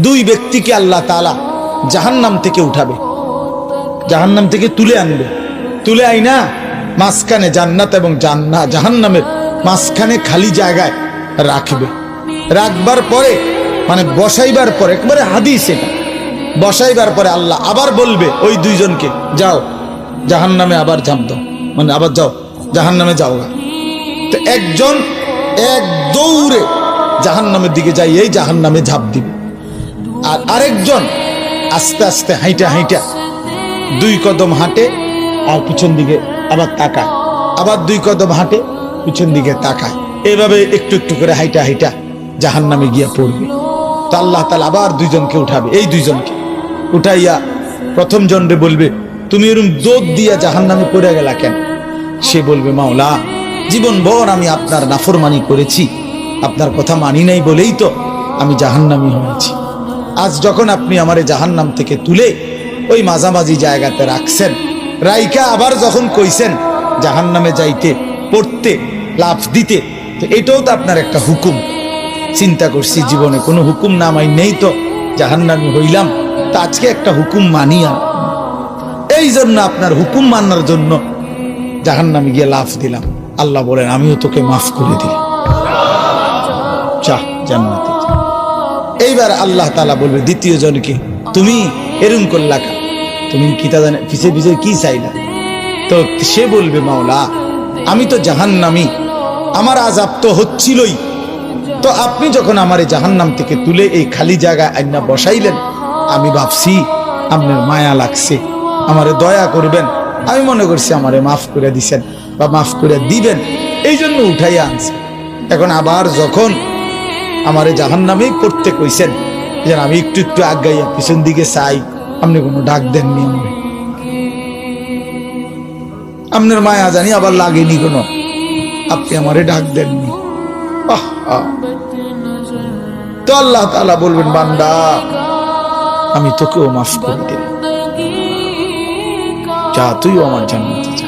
দুই ব্যক্তিকে আল্লাহ তাআলা জাহান্নাম থেকে উঠাবে, জাহান্নাম থেকে তুলে আনবে, তুলে আইনা মাঝখানে জান্নাত এবং জাহান্নামের মাঝখানে খালি জায়গায় রাখবে। রাখবার পরে মানে বসাইবার পরে, একবারে হাদিস এটা, বসাইবার পরে আল্লাহ আবার বলবে ওই দুইজনকে, যাও জাহান্নামে আবার ঝাঁপ দাও, মানে আবার যাও জাহান্নামে যাও। তো একজন এক দৌড়ে জাহান্নামের দিকে যাই, এই জাহান্নামে ঝাঁপ দিবে, আর আরেকজন আস্তে আস্তে হাইটা হাইটা 2 কদম হাঁটে আর পিছন দিকে আবার তাকায়, আবার 2 কদম হাঁটে পিছন দিকে তাকায়, এইভাবে একটু একটু করে হাইটা হাইটা জাহান্নামে গিয়া পড়বে। তো আল্লাহ তাআলা আবার দুইজনকে উঠাবে, এই দুইজনকে উঠাইয়া প্রথম জনরে বলবে, তুমি এরকম দৌড় দিয়া জাহান্নামে পড়ে গেলা কেন? সে বলবে, মাওলা জীবন ভর আমি আপনার নাফরমানি করেছি, আপনার কথা মানি নাই বলেই তো আমি জাহান্নামী হয়েছি। আজ যখন আপনি আমারে জাহান্নাম থেকে তুলে ওই মাঝামাঝি জায়গাতে রাখছেন, রাইকা আবার যখন কইছেন জাহান্নামে যাইতে, পড়তে, লাফ দিতে, তো এটাও তো আপনার একটা হুকুম। চিন্তা করছি জীবনে কোনো হুকুম না মাই নেই তো জাহান্নামী হইলাম, তা আজকে একটা হুকুম মানিয়া, এই জন্য আপনার হুকুম মানার জন্য জাহান্নামে গিয়ে লাফ দিলাম। আল্লাহ বলেন, আমিও তোকে মাফ করে দিলাম, যা জান্নাতে যা। এইবার আল্লাহ তাআলা বলবে দ্বিতীয় জনকে, তুমি এরকম করলা কেন? তুমি কি তা জানে পিছে পিছে কি চাইলা? তো সে বলবে, মাওলা আমি তো জাহান্নামী, আমার আযাব তো হচ্ছিলই, তো আপনি যখন আমারে জাহান্নাম থেকে তুলে এই খালি জায়গায় আইনা বসাইলেন, আমি ভাবছি আপনার মায়া লাগছে, আমারে দয়া করবেন, আমি মনে করছি আমারে মাফ করে দিছেন বা মাফ করে দিবেন, এই জন্য উঠাইয়া আনছে। এখন আবার যখন আমারে জাহান্নামেই পড়তে কইছেন, যেন আমি একটু একটু আগাইয়া পিছন দিকে চাই, আপনি কোনো ডাক দেননি, আপনার মায়া জানি আবার লাগেনি কোনো, আপনি আমারে ডাক দেননি। তো আল্লাহ তাআলা বলবেন, বান্দা আমি তোকেও মাফ করে দিলাম, যা তুইও আমার জান্নাতে যা।